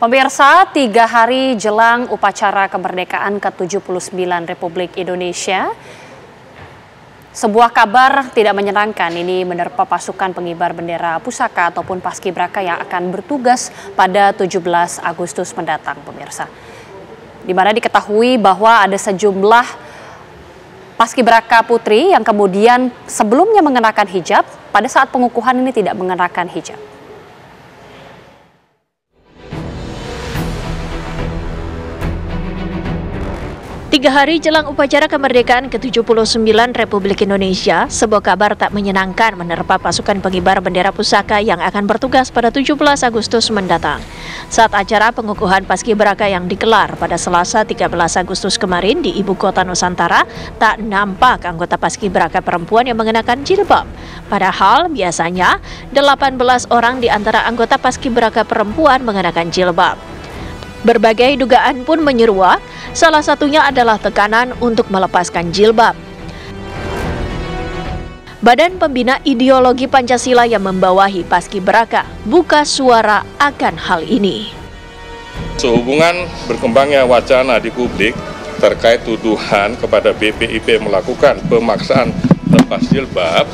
Pemirsa, 3 hari jelang upacara kemerdekaan ke-79 Republik Indonesia, sebuah kabar tidak menyenangkan ini menerpa pasukan pengibar bendera pusaka ataupun paskibraka yang akan bertugas pada 17 Agustus mendatang, pemirsa. Di mana diketahui bahwa ada sejumlah paskibraka putri yang kemudian sebelumnya mengenakan hijab, pada saat pengukuhan ini tidak mengenakan hijab. Tiga hari jelang upacara kemerdekaan ke-79 Republik Indonesia, sebuah kabar tak menyenangkan menerpa pasukan pengibar bendera pusaka yang akan bertugas pada 17 Agustus mendatang. Saat acara pengukuhan paskibraka yang digelar pada Selasa 13 Agustus kemarin di Ibu Kota Nusantara, tak nampak anggota paskibraka perempuan yang mengenakan jilbab. Padahal biasanya 18 orang di antara anggota paskibraka perempuan mengenakan jilbab. Berbagai dugaan pun menyeruak, salah satunya adalah tekanan untuk melepaskan jilbab. Badan Pembina Ideologi Pancasila yang membawahi paskibraka buka suara akan hal ini. Sehubungan berkembangnya wacana di publik terkait tuduhan kepada BPIP melakukan pemaksaan lepas jilbab,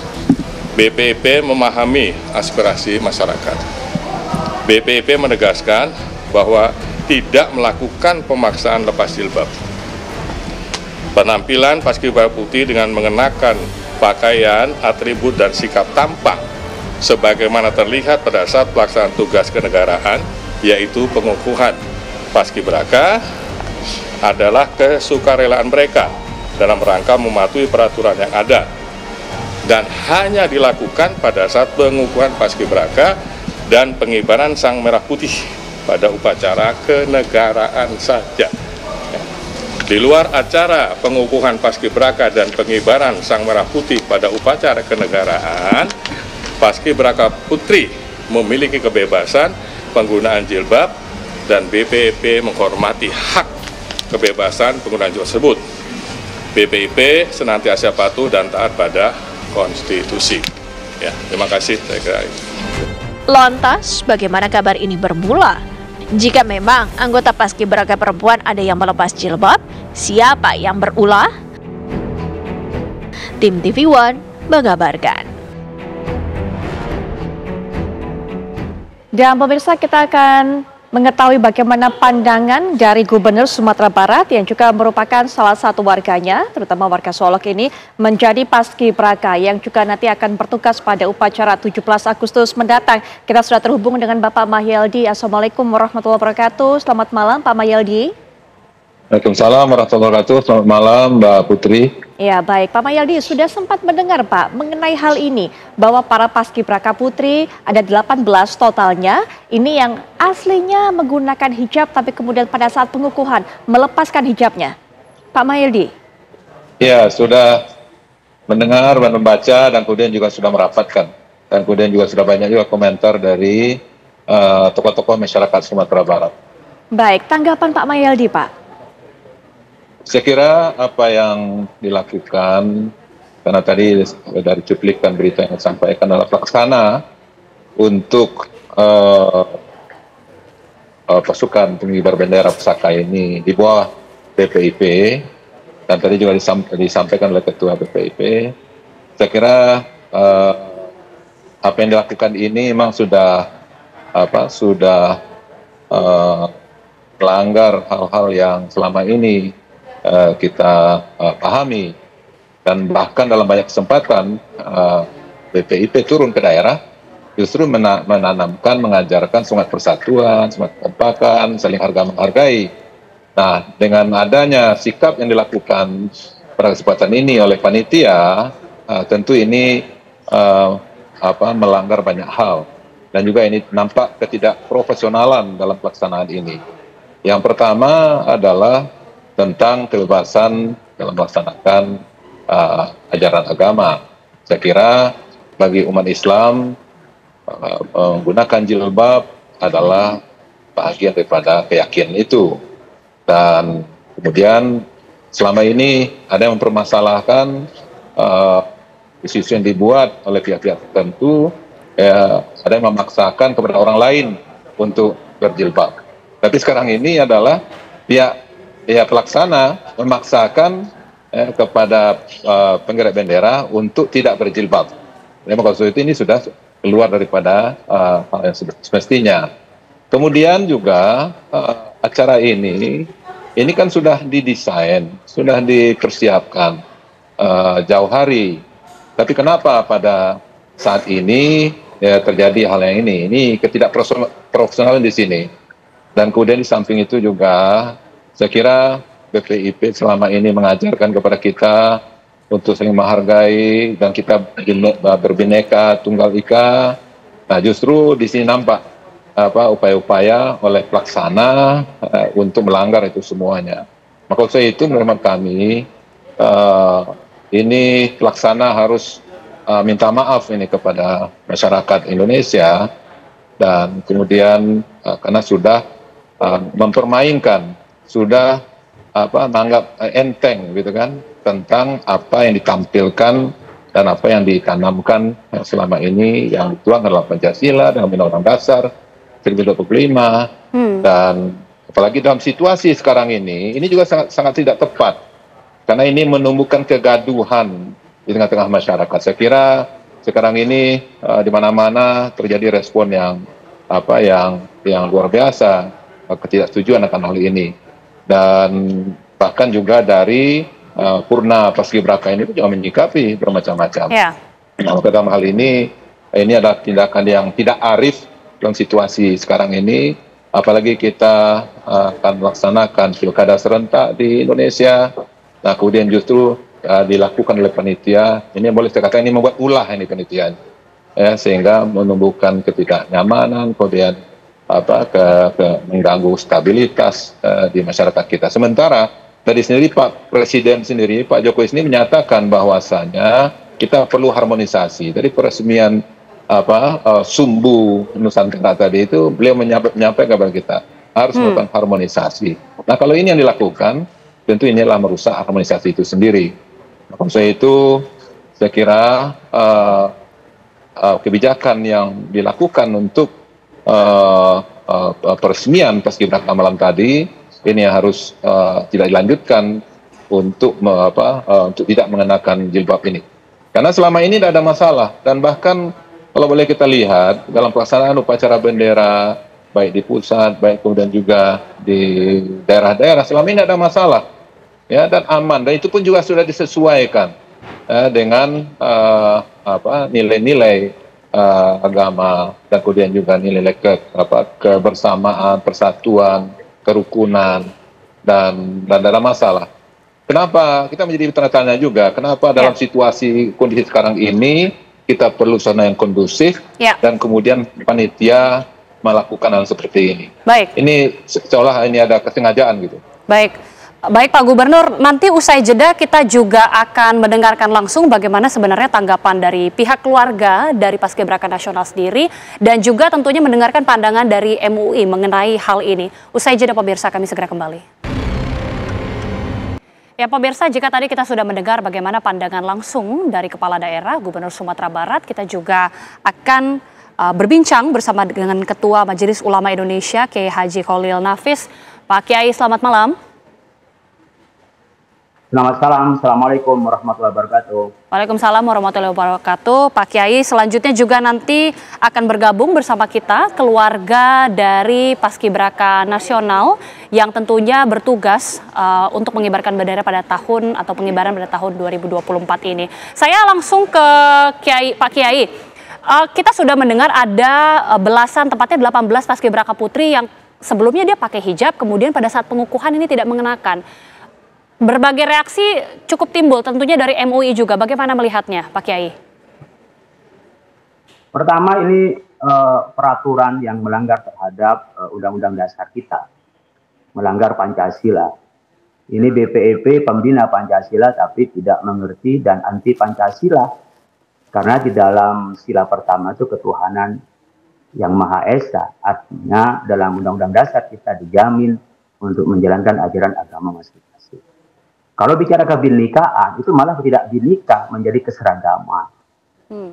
BPIP memahami aspirasi masyarakat. BPIP menegaskan bahwa tidak melakukan pemaksaan lepas jilbab. Penampilan paskibraka putih dengan mengenakan pakaian, atribut, dan sikap tampak sebagaimana terlihat pada saat pelaksanaan tugas kenegaraan, yaitu pengukuhan paskibraka, adalah kesukarelaan mereka dalam rangka mematuhi peraturan yang ada dan hanya dilakukan pada saat pengukuhan paskibraka dan pengibaran sang merah putih pada upacara kenegaraan saja. Di luar acara pengukuhan paskibraka dan pengibaran sang merah putih pada upacara kenegaraan, paskibraka putri memiliki kebebasan penggunaan jilbab dan BPIP menghormati hak kebebasan penggunaan jilbab tersebut. BPIP senantiasa patuh dan taat pada konstitusi. Ya, terima kasih. Saya kira. Lantas, bagaimana kabar ini bermula? Jika memang anggota paskibraka perempuan ada yang melepas jilbab, siapa yang berulah? Tim TV One mengabarkan. Dan pemirsa, kita akan mengetahui bagaimana pandangan dari Gubernur Sumatera Barat yang juga merupakan salah satu warganya, terutama warga Solok ini, menjadi paskibraka yang juga nanti akan bertugas pada upacara 17 Agustus mendatang. Kita sudah terhubung dengan Bapak Mahyeldi. Assalamualaikum warahmatullahi wabarakatuh. Selamat malam Pak Mahyeldi. Waalaikumsalam warahmatullahi wabarakatuh. Selamat malam Mbak Putri. Ya, baik Pak Mahyeldi, sudah sempat mendengar Pak mengenai hal ini bahwa para paskibraka putri ada 18 totalnya, ini yang aslinya menggunakan hijab tapi kemudian pada saat pengukuhan melepaskan hijabnya. Pak Mahyeldi. Ya, sudah mendengar dan membaca dan kemudian juga sudah merapatkan dan kemudian juga sudah banyak juga komentar dari tokoh-tokoh masyarakat Sumatera Barat. Baik, tanggapan Pak Mahyeldi, Pak. Saya kira apa yang dilakukan, karena tadi dari cuplikan berita yang disampaikan adalah pelaksana untuk pasukan pengibar bendera pusaka ini di bawah BPIP, dan tadi juga disampaikan oleh Ketua BPIP. Saya kira apa yang dilakukan ini memang sudah melanggar hal-hal yang selama ini kita pahami, dan bahkan dalam banyak kesempatan BPIP turun ke daerah justru menanamkan, mengajarkan semangat persatuan, semangat kekompakan, saling harga menghargai. Nah, dengan adanya sikap yang dilakukan pada kesempatan ini oleh panitia, tentu ini melanggar banyak hal, dan juga ini nampak ketidakprofesionalan dalam pelaksanaan ini. Yang pertama adalah tentang kebebasan dalam melaksanakan ajaran agama. Saya kira bagi umat Islam menggunakan jilbab adalah bagian daripada keyakinan itu. Dan kemudian selama ini ada yang mempermasalahkan isu-isu yang dibuat oleh pihak-pihak tertentu, ada yang memaksakan kepada orang lain untuk berjilbab. Tapi sekarang ini adalah pihak pelaksana memaksakan kepada penggerak bendera untuk tidak berjilbab. Maka itu ini sudah keluar daripada hal yang semestinya. Kemudian juga acara ini kan sudah didesain, sudah dipersiapkan jauh hari. Tapi kenapa pada saat ini terjadi hal yang ini? Ini ketidakprofesionalan di sini. Dan kemudian di samping itu juga saya kira BPIP selama ini mengajarkan kepada kita untuk saling menghargai dan kita berbineka tunggal ika. Nah, justru di sini nampak upaya-upaya oleh pelaksana untuk melanggar itu semuanya. Maka saya itu menurut kami ini pelaksana harus minta maaf ini kepada masyarakat Indonesia, dan kemudian karena sudah mempermainkan, sudah menganggap enteng gitu kan tentang apa yang ditampilkan dan apa yang ditanamkan selama ini yang dituang dalam Pancasila dan Undang-Undang Dasar 1945. Dan apalagi dalam situasi sekarang ini juga sangat tidak tepat karena ini menumbuhkan kegaduhan di tengah-tengah masyarakat. Saya kira sekarang ini di mana-mana terjadi respon yang luar biasa, ketidaksetujuan akan hal ini, dan bahkan juga dari Purna Paskibraka ini juga menyikapi bermacam-macam. Nah, maka dalam hal ini adalah tindakan yang tidak arif dalam situasi sekarang ini, apalagi kita akan melaksanakan pilkada serentak di Indonesia. Nah, kemudian justru dilakukan oleh panitia, ini boleh saya katakan ini membuat ulah ini panitia, sehingga menumbuhkan ketidaknyamanan, kemudian mengganggu stabilitas di masyarakat kita. Sementara tadi sendiri Pak Presiden sendiri, Pak Jokowi sendiri menyatakan bahwasanya kita perlu harmonisasi. Dari peresmian Sumbu Nusantara tadi itu beliau menyampaikan kepada kita harus melakukan harmonisasi. Nah, kalau ini yang dilakukan, tentu inilah merusak harmonisasi itu sendiri. Maka saya kira kebijakan yang dilakukan untuk peresmian Paskibraka malam tadi ini harus tidak dilanjutkan untuk tidak mengenakan jilbab ini. Karena selama ini tidak ada masalah, dan bahkan kalau boleh kita lihat dalam pelaksanaan upacara bendera baik di pusat, baik kemudian juga di daerah-daerah selama ini tidak ada masalah, ya, dan aman, dan itu pun juga sudah disesuaikan dengan nilai-nilai agama, dan kemudian juga nilai kebersamaan, persatuan, kerukunan, dan ada masalah. Kenapa kita menjadi tanda tanya juga? Kenapa dalam situasi kondisi sekarang ini kita perlu suasana yang kondusif, dan kemudian panitia melakukan hal seperti ini? Baik. Ini seolah ini ada kesengajaan gitu. Baik. Baik Pak Gubernur, nanti usai jeda kita juga akan mendengarkan langsung bagaimana sebenarnya tanggapan dari pihak keluarga dari Paskibraka Nasional sendiri, dan juga tentunya mendengarkan pandangan dari MUI mengenai hal ini. Usai jeda pemirsa, kami segera kembali. Ya pemirsa, jika tadi kita sudah mendengar bagaimana pandangan langsung dari Kepala Daerah Gubernur Sumatera Barat, kita juga akan berbincang bersama dengan Ketua Majelis Ulama Indonesia, Kiai Haji Kholil Nafis. Pak Kiai, selamat malam. Selamat malam, Assalamualaikum warahmatullahi wabarakatuh. Waalaikumsalam warahmatullahi wabarakatuh. Pak Kiai, selanjutnya juga nanti akan bergabung bersama kita keluarga dari Paskibraka Nasional yang tentunya bertugas untuk mengibarkan bendera pada tahun atau pengibaran pada tahun 2024 ini. Saya langsung ke Pak Kiai. Kita sudah mendengar ada belasan, tepatnya 18 Paskibraka Putri yang sebelumnya dia pakai hijab, kemudian pada saat pengukuhan ini tidak mengenakan. Berbagai reaksi cukup timbul tentunya dari MUI juga. Bagaimana melihatnya Pak Kiai? Pertama, ini peraturan yang melanggar terhadap Undang-Undang Dasar kita. Melanggar Pancasila. Ini BPIP pembina Pancasila tapi tidak mengerti dan anti Pancasila. Karena di dalam sila pertama itu ketuhanan yang Maha Esa. Artinya dalam Undang-Undang Dasar kita dijamin untuk menjalankan ajaran agama masing-masing. Kalau bicara kebinekaan, itu malah tidak bineka menjadi keseragaman.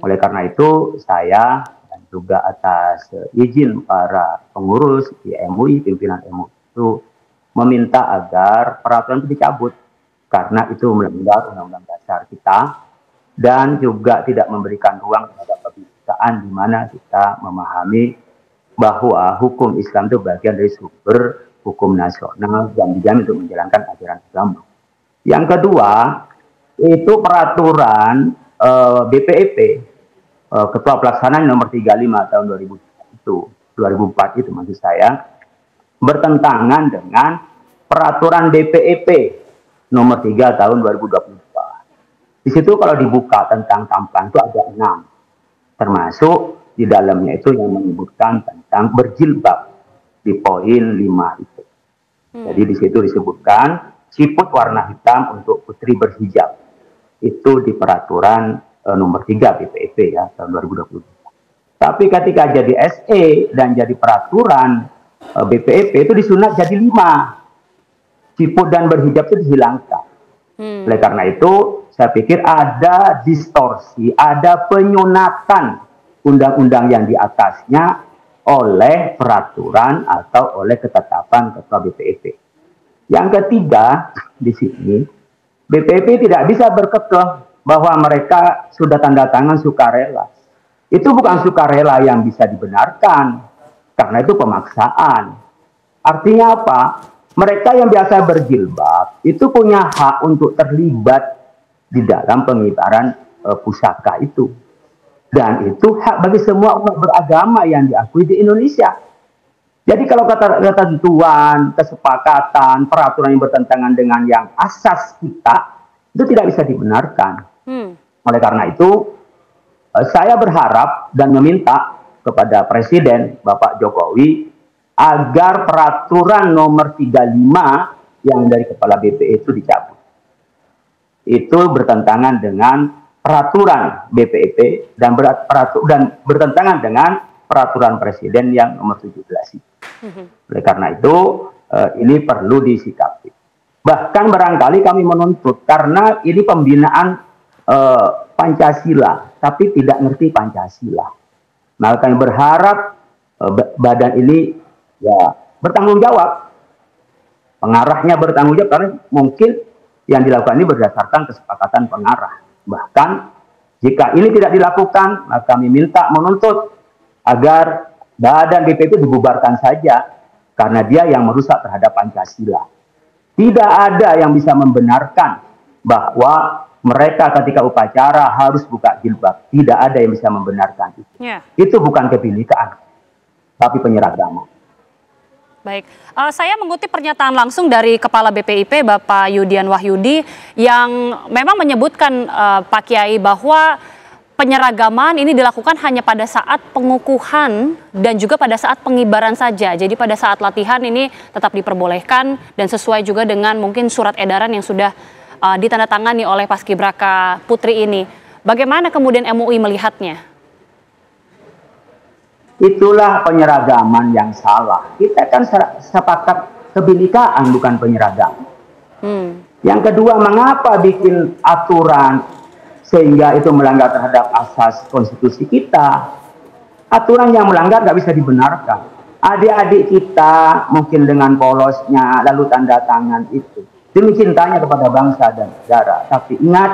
Oleh karena itu, saya dan juga atas izin para pengurus di MUI, pimpinan MUI itu meminta agar peraturan itu dicabut karena itu melanggar Undang-Undang Dasar kita dan juga tidak memberikan ruang terhadap kebijakan di mana kita memahami bahwa hukum Islam itu bagian dari sumber hukum nasional dan dijamin untuk menjalankan ajaran agama. Yang kedua, itu peraturan BPIP, Ketua Pelaksanaan nomor 35 tahun 2004 itu maksud saya, bertentangan dengan peraturan BPIP nomor 3 tahun 2022. Di situ kalau dibuka tentang tampang itu ada 6, termasuk di dalamnya itu yang menyebutkan tentang berjilbab di poin 5 itu. Jadi di situ disebutkan siput warna hitam untuk putri berhijab. Itu di peraturan nomor 3 BPIP ya tahun 2022. Tapi ketika jadi SE dan jadi peraturan BPIP itu disunat jadi 5. Siput dan berhijab itu dihilangkan. Oleh karena itu saya pikir ada distorsi, ada penyunatan undang-undang yang di atasnya oleh peraturan atau oleh ketetapan Ketua BPIP. Yang ketiga, di sini BPIP tidak bisa berkekeh bahwa mereka sudah tanda tangan sukarela. Itu bukan sukarela yang bisa dibenarkan, karena itu pemaksaan. Artinya apa? Mereka yang biasa berjilbab itu punya hak untuk terlibat di dalam pengibaran pusaka itu. Dan itu hak bagi semua umat beragama yang diakui di Indonesia. Jadi kalau ketentuan, kesepakatan, peraturan yang bertentangan dengan yang asas kita, itu tidak bisa dibenarkan. Oleh karena itu, saya berharap dan meminta kepada Presiden Bapak Jokowi agar peraturan nomor 35 yang dari Kepala BP itu dicabut. Itu bertentangan dengan peraturan BPIP dan bertentangan dengan peraturan Presiden yang nomor 17 itu. Oleh karena itu ini perlu disikapi. Bahkan barangkali kami menuntut karena ini pembinaan Pancasila, tapi tidak ngerti Pancasila. Nah, kami berharap badan ini ya bertanggung jawab. Pengarahnya bertanggung jawab karena mungkin yang dilakukan ini berdasarkan kesepakatan pengarah. Bahkan jika ini tidak dilakukan, maka kami minta menuntut agar badan BPIP itu dibubarkan saja karena dia yang merusak terhadap Pancasila. Tidak ada yang bisa membenarkan bahwa mereka ketika upacara harus buka jilbab. Tidak ada yang bisa membenarkan itu. Itu bukan kebinekaan, tapi penyeragaman. Baik, saya mengutip pernyataan langsung dari Kepala BPIP Bapak Yudian Wahyudi yang memang menyebutkan Pak Kiai bahwa penyeragaman ini dilakukan hanya pada saat pengukuhan dan juga pada saat pengibaran saja. Jadi pada saat latihan ini tetap diperbolehkan dan sesuai juga dengan mungkin surat edaran yang sudah ditandatangani oleh Paskibraka Putri ini. Bagaimana kemudian MUI melihatnya? Itulah penyeragaman yang salah. Kita kan sepakat kebinekaan bukan penyeragaman. Yang kedua, mengapa bikin aturan sehingga itu melanggar terhadap asas konstitusi kita? Aturan yang melanggar nggak bisa dibenarkan. Adik-adik kita mungkin dengan polosnya lalu tanda tangan itu demi cintanya kepada bangsa dan negara. Tapi ingat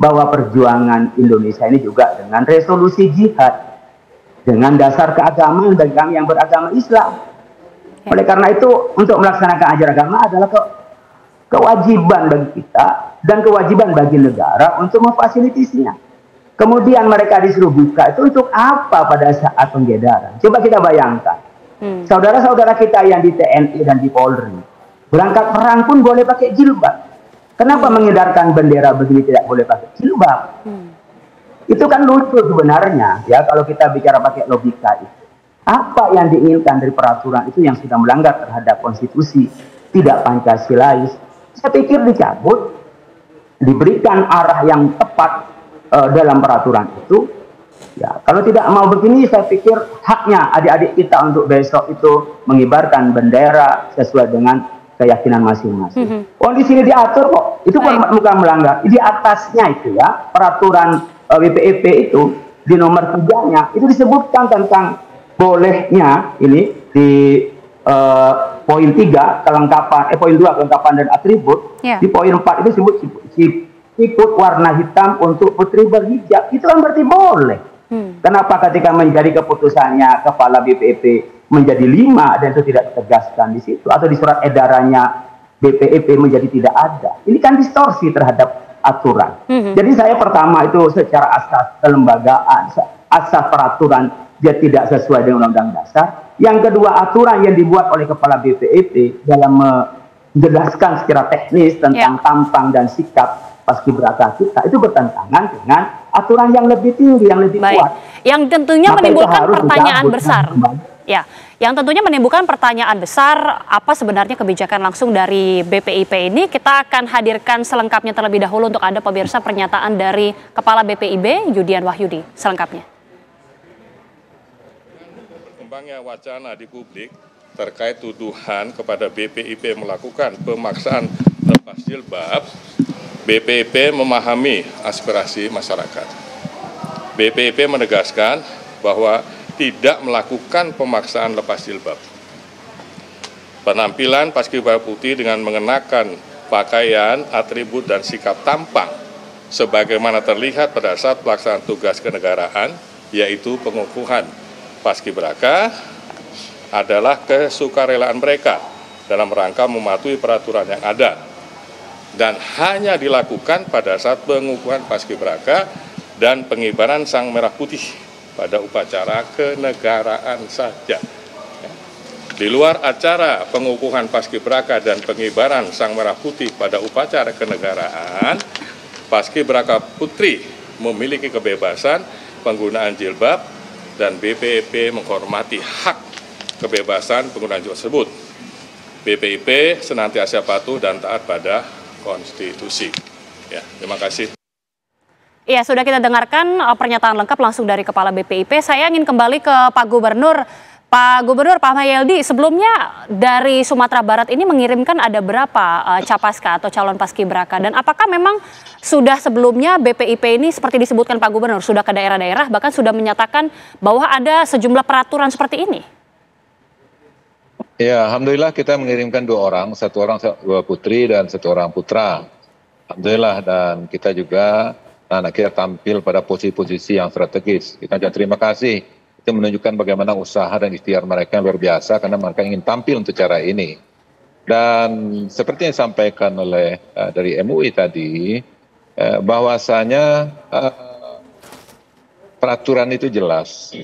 bahwa perjuangan Indonesia ini juga dengan resolusi jihad, dengan dasar keagamaan bagi kami yang beragama Islam. Oleh karena itu, untuk melaksanakan ajaran agama adalah kewajiban bagi kita dan kewajiban bagi negara untuk memfasilitasinya. Kemudian mereka disuruh buka, itu untuk apa pada saat penggeledahan? Coba kita bayangkan. Saudara-saudara kita yang di TNI dan di Polri, berangkat perang pun boleh pakai jilbab. Kenapa mengedarkan bendera begini tidak boleh pakai jilbab? Itu kan lucu sebenarnya ya kalau kita bicara pakai logika itu. Apa yang diinginkan dari peraturan itu yang sudah melanggar terhadap konstitusi, tidak Pancasilais? Saya pikir dicabut, diberikan arah yang tepat dalam peraturan itu. Ya, kalau tidak mau begini, saya pikir haknya adik-adik kita untuk besok itu mengibarkan bendera sesuai dengan keyakinan masing-masing. Oh, di sini diatur kok. Itu bukan melanggar. Di atasnya itu ya peraturan BPIP itu di nomor 3-nya itu disebutkan tentang bolehnya ini di poin 3 kelengkapan, poin 2 kelengkapan dan atribut. Di poin 4 itu disebut siput warna hitam untuk putri berhijab. Itu kan berarti boleh. Kenapa ketika menjadi keputusannya kepala BPIP menjadi 5 dan itu tidak ditegaskan di situ, atau di surat edarannya BPIP menjadi tidak ada? Ini kan distorsi terhadap aturan. Jadi saya pertama itu secara asas kelembagaan, asas peraturan dia tidak sesuai dengan Undang-Undang Dasar. Yang kedua, aturan yang dibuat oleh kepala BPIP dalam menjelaskan secara teknis tentang tampang dan sikap paskibraka kita itu bertentangan dengan aturan yang lebih tinggi, yang lebih kuat. Yang tentunya menimbulkan pertanyaan besar. Ya, yang tentunya menimbulkan pertanyaan besar, apa sebenarnya kebijakan langsung dari BPIP ini? Kita akan hadirkan selengkapnya terlebih dahulu untuk Anda pemirsa, pernyataan dari Kepala BPIB Yudian Wahyudi selengkapnya. Berkembangnya wacana di publik terkait tuduhan kepada BPIP melakukan pemaksaan lepas jilbab, BPIP memahami aspirasi masyarakat. BPIP menegaskan bahwa tidak melakukan pemaksaan lepas jilbab. Penampilan paskibraka putih dengan mengenakan pakaian, atribut, dan sikap tampang sebagaimana terlihat pada saat pelaksanaan tugas kenegaraan, yaitu pengukuhan paskibraka, adalah kesukarelaan mereka dalam rangka mematuhi peraturan yang ada dan hanya dilakukan pada saat pengukuhan paskibraka dan pengibaran sang merah putih pada upacara kenegaraan saja. Di luar acara pengukuhan paskibraka dan pengibaran sang merah putih pada upacara kenegaraan, paskibraka putri memiliki kebebasan penggunaan jilbab dan BPIP menghormati hak kebebasan penggunaan jilbab tersebut. BPIP senantiasa patuh dan taat pada konstitusi. Ya, terima kasih. Iya, sudah kita dengarkan pernyataan lengkap langsung dari Kepala BPIP. Saya ingin kembali ke Pak Gubernur. Pak Gubernur, Pak Mayeldi, sebelumnya dari Sumatera Barat ini mengirimkan ada berapa capaska atau calon paskibraka? Dan apakah memang sudah sebelumnya BPIP ini seperti disebutkan Pak Gubernur, sudah ke daerah-daerah bahkan sudah menyatakan bahwa ada sejumlah peraturan seperti ini? Ya, alhamdulillah kita mengirimkan 2 orang, 1 orang 2 putri dan 1 orang putra. Alhamdulillah, dan kita juga anak kita tampil pada posisi-posisi yang strategis. Kita juga terima kasih. Itu menunjukkan bagaimana usaha dan ikhtiar mereka yang luar biasa karena mereka ingin tampil untuk cara ini. Dan seperti yang disampaikan oleh dari MUI tadi, bahwasanya peraturan itu jelas.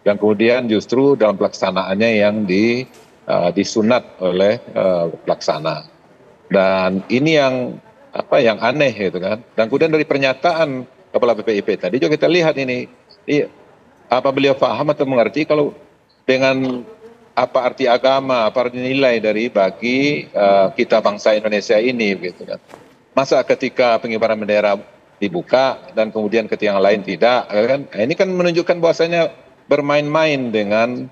Dan kemudian justru dalam pelaksanaannya yang disunat oleh pelaksana. Dan ini yang aneh gitu kan. Dan kemudian dari pernyataan Kepala BPIP tadi juga kita lihat ini apa beliau paham atau mengerti kalau dengan apa arti agama, apa arti nilai dari bagi kita bangsa Indonesia ini gitu kan. Masa ketika pengibaran bendera dibuka dan kemudian ketika yang lain tidak kan. Ini kan menunjukkan bahwasanya bermain-main dengan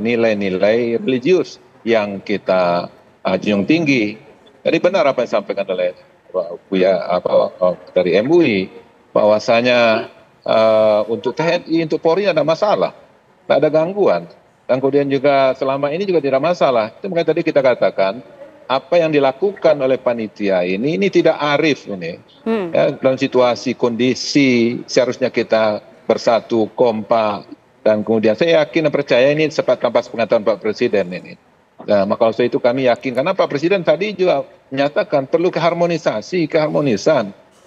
nilai-nilai religius yang kita junjung tinggi. Jadi benar apa yang disampaikan oleh dari MUI bahwasanya untuk TNI, untuk Polri ada masalah, tidak ada gangguan, dan kemudian juga selama ini juga tidak masalah. Itu makanya tadi kita katakan apa yang dilakukan oleh panitia ini tidak arif ini. Ya, dalam situasi kondisi seharusnya kita bersatu, kompak. Dan kemudian saya yakin dan percaya ini sempat tanpa pengetahuan Pak Presiden ini. Nah, maka oleh itu kami yakin, karena Pak Presiden tadi juga menyatakan perlu keharmonisan.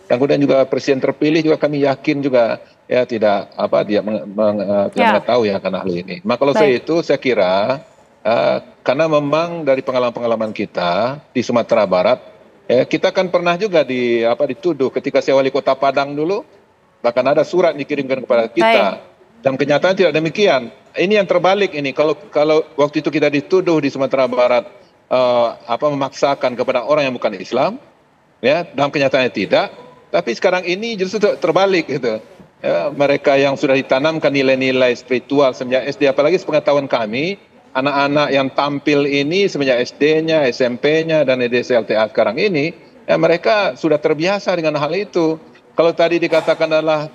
Dan kemudian juga Presiden terpilih juga kami yakin juga ya tidak dia mengetahui akan hal ini. Maka oleh itu saya kira karena memang dari pengalaman-pengalaman kita di Sumatera Barat, kita kan pernah juga dituduh ketika saya wali kota Padang dulu, bahkan ada surat dikirimkan kepada kita. Dan kenyataan tidak demikian. Ini yang terbalik ini. Kalau waktu itu kita dituduh di Sumatera Barat memaksakan kepada orang yang bukan Islam, ya, dalam kenyataannya tidak. Tapi sekarang ini justru terbalik gitu. Ya, mereka yang sudah ditanamkan nilai-nilai spiritual semenjak SD, apalagi sepengetahuan kami, anak-anak yang tampil ini semenjak SD-nya, SMP-nya dan SLTA sekarang ini, ya mereka sudah terbiasa dengan hal itu. Kalau tadi dikatakan adalah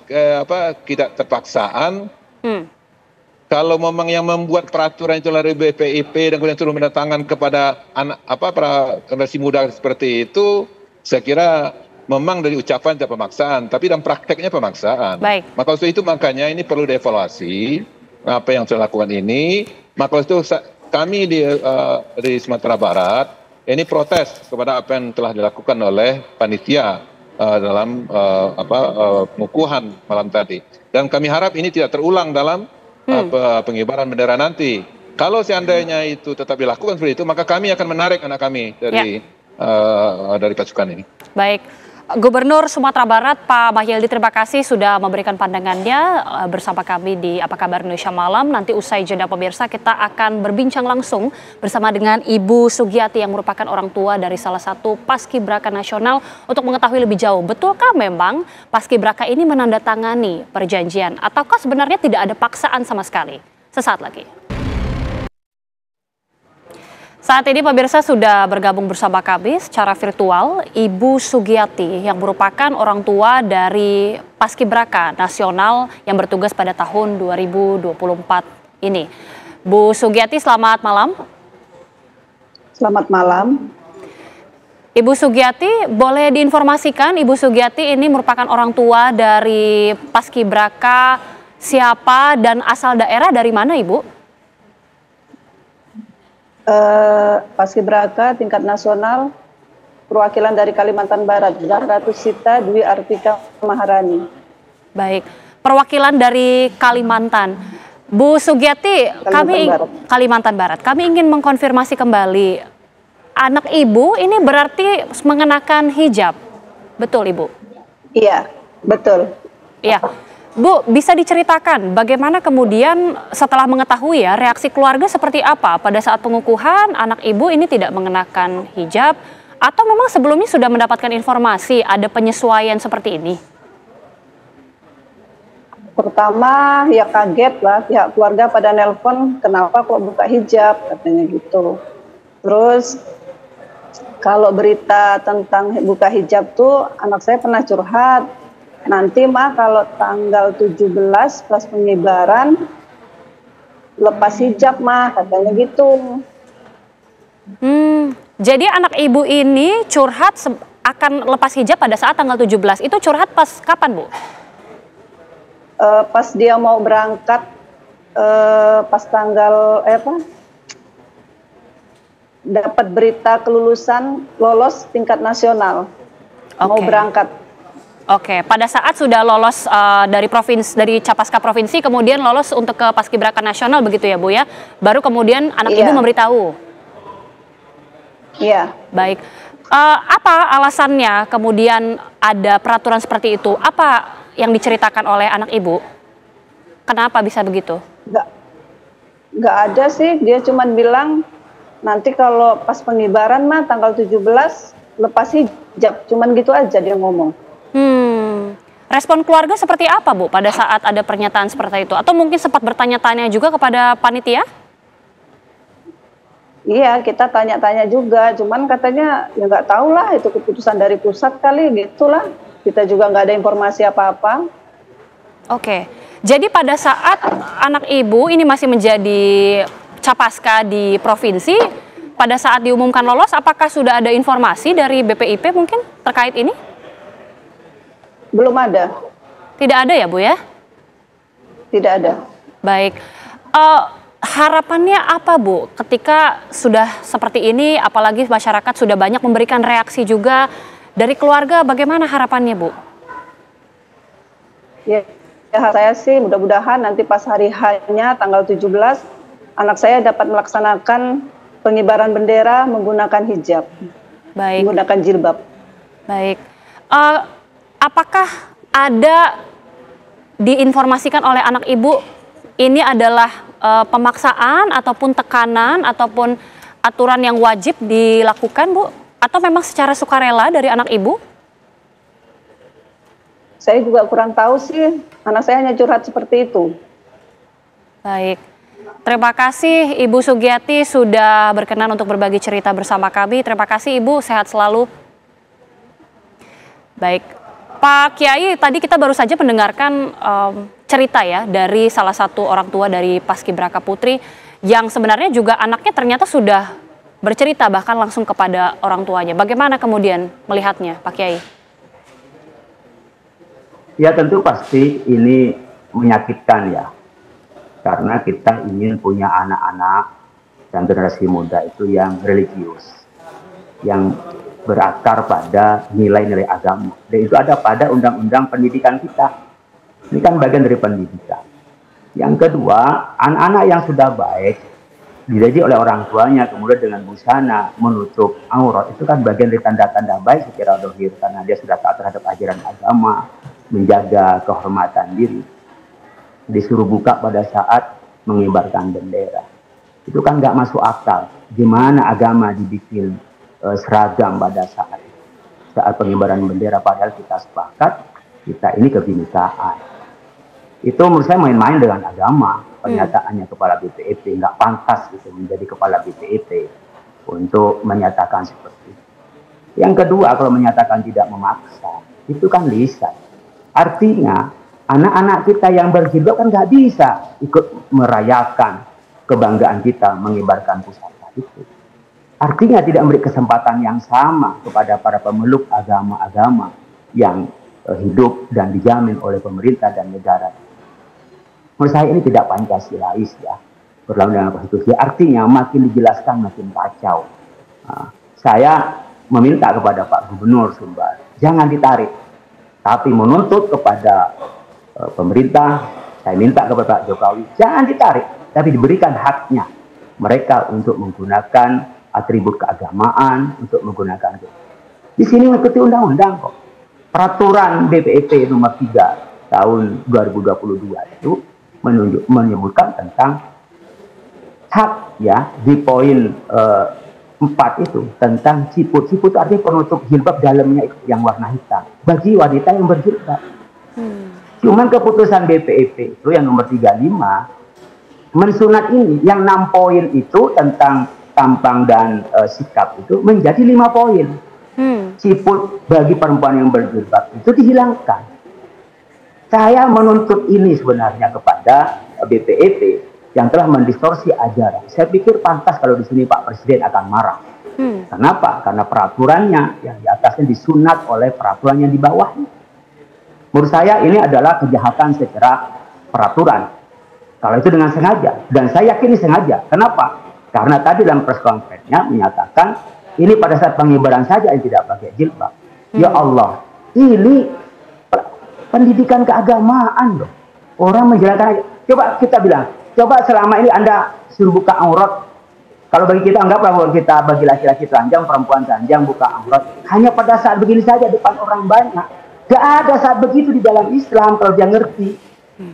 tidak terpaksaan, kalau memang yang membuat peraturan itu dari BPIP dan kemudian suruh mendatangkan kepada para generasi muda seperti itu, saya kira memang dari ucapan tidak pemaksaan, tapi dalam prakteknya pemaksaan. Baik. Maka itu makanya ini perlu dievaluasi apa yang sudah lakukan ini. Maka itu kami di Sumatera Barat ini protes kepada apa yang telah dilakukan oleh panitia dalam pengukuhan malam tadi. Dan kami harap ini tidak terulang dalam pengibaran bendera nanti. Kalau seandainya itu tetap dilakukan seperti itu, maka kami akan menarik anak kami dari pasukan ini. Baik, Gubernur Sumatera Barat Pak Mahyildi, terima kasih sudah memberikan pandangannya bersama kami di Apa Kabar Indonesia Malam. Nanti usai jeda pemirsa, kita akan berbincang langsung bersama dengan Ibu Sugiyati yang merupakan orang tua dari salah satu paskibraka nasional untuk mengetahui lebih jauh, betulkah memang paskibraka ini menandatangani perjanjian ataukah sebenarnya tidak ada paksaan sama sekali? Sesaat lagi. Saat ini pemirsa sudah bergabung bersama kami secara virtual Ibu Sugiyati yang merupakan orang tua dari paskibraka nasional yang bertugas pada tahun 2024 ini. Bu Sugiyati, selamat malam. Selamat malam. Ibu Sugiyati, boleh diinformasikan Ibu Sugiyati ini merupakan orang tua dari paskibraka siapa dan asal daerah dari mana, Ibu? Paskibraka tingkat nasional perwakilan dari Kalimantan Barat, Ratu Sita Dwi Artika Maharani. Baik, perwakilan dari Kalimantan. Bu Sugiyati, Kalimantan Barat. Kami ingin mengkonfirmasi kembali, anak Ibu ini berarti mengenakan hijab, betul Ibu? Iya, betul. Iya. Bu, bisa diceritakan bagaimana kemudian setelah mengetahui reaksi keluarga seperti apa pada saat pengukuhan anak Ibu ini tidak mengenakan hijab atau memang sebelumnya sudah mendapatkan informasi ada penyesuaian seperti ini? Pertama ya kaget lah, pihak keluarga pada nelpon kenapa kok buka hijab katanya gitu. Terus kalau berita tentang buka hijab tuh anak saya pernah curhat. Nanti mah kalau tanggal 17 pas pengibaran lepas hijab mah katanya gitu. Jadi anak Ibu ini curhat akan lepas hijab pada saat tanggal 17. Itu curhat pas kapan, Bu? Pas dia mau berangkat pas tanggal dapat berita kelulusan lolos tingkat nasional. Mau berangkat. Oke, pada saat sudah lolos dari Capaska Provinsi, kemudian lolos untuk ke Paskibraka Nasional begitu ya Bu ya? Baru kemudian anak Ibu memberitahu? Iya. Baik, apa alasannya kemudian ada peraturan seperti itu? Apa yang diceritakan oleh anak Ibu? Kenapa bisa begitu? Nggak ada sih, dia cuma bilang nanti kalau pas pengibaran mah tanggal 17 lepas hijab, cuman gitu aja dia ngomong. Respon keluarga seperti apa Bu pada saat ada pernyataan seperti itu? Atau mungkin sempat bertanya-tanya juga kepada panitia? Iya, kita tanya-tanya juga, cuman katanya ya nggak tahu lah itu keputusan dari pusat kali gitulah. Kita juga nggak ada informasi apa-apa. Oke, jadi pada saat anak Ibu ini masih menjadi Capaska di provinsi, pada saat diumumkan lolos, apakah sudah ada informasi dari BPIP mungkin terkait ini? Belum ada. Tidak ada ya Bu ya? Tidak ada. Baik, harapannya apa Bu ketika sudah seperti ini, apalagi masyarakat sudah banyak memberikan reaksi juga dari keluarga, bagaimana harapannya Bu? Ya, saya sih mudah-mudahan nanti pas hari H-nya tanggal 17 anak saya dapat melaksanakan pengibaran bendera menggunakan hijab. Baik. Menggunakan jilbab. Baik. Apakah ada diinformasikan oleh anak Ibu ini adalah pemaksaan ataupun tekanan ataupun aturan yang wajib dilakukan Bu? Atau memang secara sukarela dari anak Ibu? Saya juga kurang tahu sih, anak saya hanya curhat seperti itu. Baik, terima kasih Ibu Sugiyati sudah berkenan untuk berbagi cerita bersama kami. Terima kasih Ibu, sehat selalu. Baik, Pak Kiai, tadi kita baru saja mendengarkan cerita ya dari salah satu orang tua dari Paskibraka Putri yang sebenarnya juga anaknya ternyata sudah bercerita bahkan langsung kepada orang tuanya. Bagaimana kemudian melihatnya, Pak Kiai? Ya tentu pasti ini menyakitkan ya, karena kita ingin punya anak-anak dan generasi muda itu yang religius, yang berakar pada nilai-nilai agama. Dan itu ada pada undang-undang pendidikan kita. Ini kan bagian dari pendidikan. Yang kedua, anak-anak yang sudah baik, dididik oleh orang tuanya, kemudian dengan busana menutup aurat, itu kan bagian dari tanda-tanda baik secara dohir, karena dia sudah taat terhadap ajaran agama, menjaga kehormatan diri. Disuruh buka pada saat mengibarkan bendera. Itu kan nggak masuk akal. Gimana agama dibikin seragam pada saat pengibaran bendera, padahal kita sepakat kita ini kebinekaan. Itu menurut saya main-main dengan agama. Pernyataannya kepala BPIP nggak pantas gitu menjadi kepala BPIP untuk menyatakan seperti itu. Yang kedua, kalau menyatakan tidak memaksa, itu kan lisan. Artinya anak-anak kita yang berjilbab kan nggak bisa ikut merayakan kebanggaan kita mengibarkan pusaka itu. Artinya tidak memberi kesempatan yang sama kepada para pemeluk agama-agama yang hidup dan dijamin oleh pemerintah dan negara. Menurut saya ini tidak Pancasilais ya, berlawan dengan konstitusi. Artinya makin dijelaskan makin kacau. Saya meminta kepada Pak Gubernur Sumbar, jangan ditarik, tapi menuntut kepada pemerintah, saya minta kepada Pak Jokowi, jangan ditarik, tapi diberikan haknya mereka untuk menggunakan atribut keagamaan, untuk menggunakan itu. Di sini mengikuti undang-undang kok. Peraturan BPIP nomor 3 tahun 2022 itu menyebutkan tentang hak ya di poin 4 itu tentang siput. Siput artinya penutup jilbab dalamnya yang warna hitam bagi wanita yang berjilbab. Cuman keputusan BPIP itu yang nomor 35 mensunat ini yang 6 poin itu tentang tampang dan sikap itu menjadi 5 poin. Siput bagi perempuan yang berjilbab itu dihilangkan. Saya menuntut ini sebenarnya kepada BPIP yang telah mendistorsi ajaran. Saya pikir pantas kalau di sini Pak Presiden akan marah. Kenapa? Karena peraturannya yang di atasnya disunat oleh peraturan yang di bawahnya. Menurut saya ini adalah kejahatan secara peraturan. Kalau itu dengan sengaja, dan saya yakin ini sengaja. Kenapa? Karena tadi dalam press conference-nya menyatakan ini pada saat pengibaran saja yang tidak pakai jilbab. Ya Allah, ini pendidikan keagamaan loh. Orang menjalankan, coba kita bilang, coba selama ini Anda suruh buka aurat. Kalau bagi kita anggaplah bahwa kita bagi laki-laki telanjang, perempuan telanjang buka aurat. Hanya pada saat begini saja depan orang banyak. Gak ada saat begitu di dalam Islam kalau dia ngerti.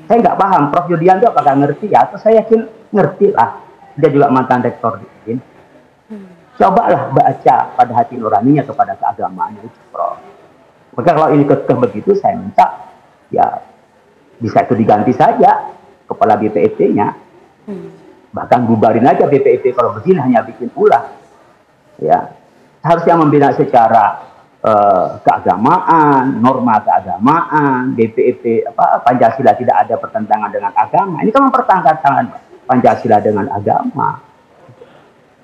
Saya nggak paham, Prof. Yudianto apakah ngerti ya? Atau saya yakin ngerti lah. Dia juga mantan rektor di UIN. Cobalah baca pada hati nuraninya kepada keagamaan itu, Prof. Maka kalau ini kekeh begitu, saya minta ya bisa itu diganti saja kepala BPIP-nya. Bahkan bubarin aja BPIP kalau begini hanya bikin ulah. Ya, harusnya membina secara keagamaan, norma keagamaan, BPIP Pancasila tidak ada pertentangan dengan agama. Ini kan mempertahankan Pancasila dengan agama.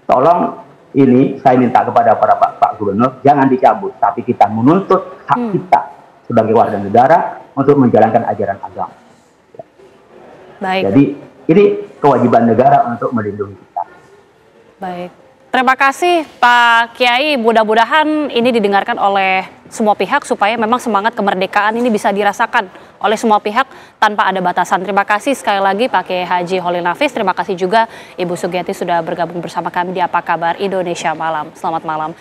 Tolong ini saya minta kepada para Pak Gubernur jangan dicabut, tapi kita menuntut hak kita sebagai warga negara untuk menjalankan ajaran agama. Ya. Baik. Jadi ini kewajiban negara untuk melindungi kita. Baik. Terima kasih Pak Kiai, mudah-mudahan ini didengarkan oleh semua pihak supaya memang semangat kemerdekaan ini bisa dirasakan oleh semua pihak tanpa ada batasan. Terima kasih sekali lagi Pak Kiai Haji Holil Nafis, terima kasih juga Ibu Sugiyati sudah bergabung bersama kami di Apa Kabar Indonesia Malam. Selamat malam.